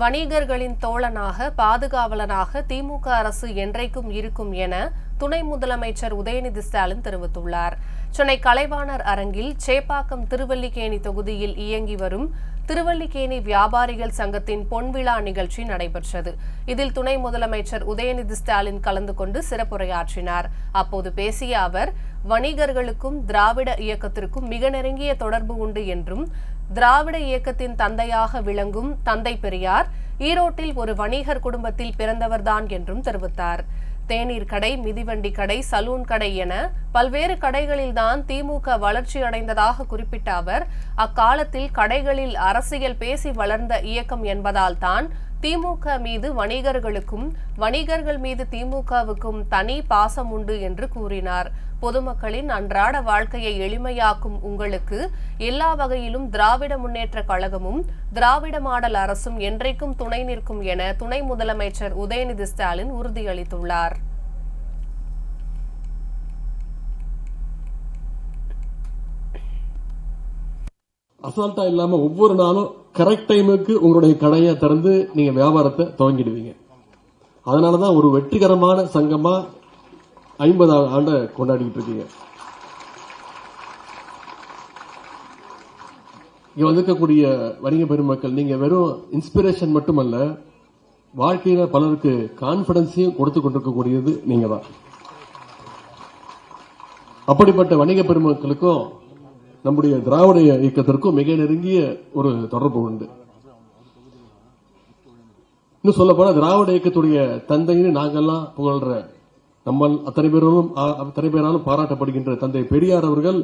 வணிகர்களின் தோழனாக பாதுகாவலனாக திமுக அரசு என்றைக்கும் இருக்கும் என துணை முதலமைச்சர் உதயநிதி ஸ்டாலின் தெரிவித்துள்ளார். சென்னை கலைவாணர் அரங்கில் சேப்பாக்கம் திருவல்லிக்கேணி தொகுதியில் இயங்கி வரும் திருவல்லிக்கேணி வியாபாரிகள் சங்கத்தின் பொன்விழா நிகழ்ச்சி நடைபெற்றது. இதில் துணை முதலமைச்சர் உதயநிதி ஸ்டாலின் கலந்து கொண்டு சிறப்புரையாற்றினார். அப்போது பேசிய அவர், வணிகர்களுக்கும் திராவிட இயக்கத்திற்கும் மிக நெருங்கிய தொடர்பு உண்டு என்றும், திராவிட இயக்கத்தின் தந்தையாக விளங்கும் தந்தை பெரியார் ஈரோட்டில் ஒரு வணிகர் குடும்பத்தில் பிறந்தவர்தான் என்றும் தெரிவித்தார். தேநீர் கடை, மிதிவண்டி கடை, சலூன் கடை என பல்வேறு கடைகளில்தான் திமுக வளர்ச்சி அடைந்ததாக குறிப்பிட்ட அவர், அக்காலத்தில் கடைகளில் அரசியல் பேசி வளர்ந்த இயக்கம் என்பதால் தான் திமுக மீது வணிகர்களுக்கும், வணிகர்கள் மீது திமுகவுக்கும் தனி பாசம் உண்டு என்று கூறினார். பொதுமக்களின் அன்றாட வாழ்க்கையை எளிமையாக்கும் உங்களுக்கு எல்லா வகையிலும் திராவிட முன்னேற்ற கழகமும் திராவிட மாடல் அரசும் என்றைக்கும் துணை நிற்கும் என துணை முதலமைச்சர் உதயநிதி ஸ்டாலின் உறுதியளித்துள்ளார். அசால்ட்டா இல்லாம ஒவ்வொரு நாளும் கரெக்ட் டைமுக்கு உங்களுடைய கடையை திறந்து நீங்க வியாபாரத்தை துவங்கிடுவீங்க. அதனாலதான் ஒரு வெற்றிகரமான சங்கமா 50வது ஆண்டை கொண்டாடிட்டு இருக்கீங்க. இங்க வந்திருக்கக்கூடிய வணிக பெருமக்கள், நீங்க வெறும் இன்ஸ்பிரேஷன் மட்டுமல்ல, வாழ்க்கையில பலருக்கு கான்பிடன்ஸையும் கொடுத்து கொண்டிருக்கக்கூடியது நீங்க தான். அப்படிப்பட்ட வணிக பெருமக்களுக்கும் நம்முடைய திராவிட இயக்கத்திற்கும் மிக நெருங்கிய ஒரு தொடர்பு உண்டு. இன்னும் சொல்ல போனா திராவிட இயக்கத்துடைய தந்தைன்னு நாங்கெல்லாம் புகழ்ற, நம்ம அத்தனை பேராலும் பாராட்டப்படுகின்ற தந்தை பெரியார் அவர்கள்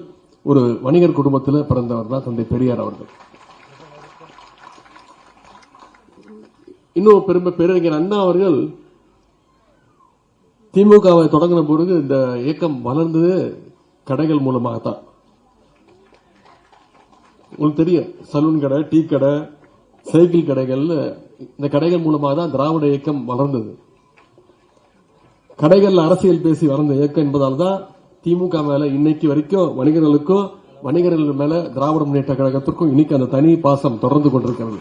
ஒரு வணிகர் குடும்பத்தில் பிறந்தவர் தான் தந்தை பெரியார் அவர்கள். இன்னும் பேரறிஞர் அண்ணா அவர்கள் திமுகவை தொடங்கின பொழுது இந்த இயக்கம் வளர்ந்தது கடைகள் மூலமாகத்தான். உங்களுக்கு தெரியும், சலூன் கடை, டீ கடை, சைக்கிள் கடைகள், இந்த கடைகள் மூலமாக தான் திராவிட இயக்கம் வளர்ந்தது. கடைகள் அரசியல் பேசி வளர்ந்த இயக்கம் என்பதால் தான் திமுக மேல இன்னைக்கு வரைக்கும் வணிகர்களுக்கும், வணிகர்கள் மேல திராவிட முன்னேற்ற கழகத்திற்கும் இன்னைக்கு அந்த தனி பாசம் தொடர்ந்து கொண்டிருக்கிறது.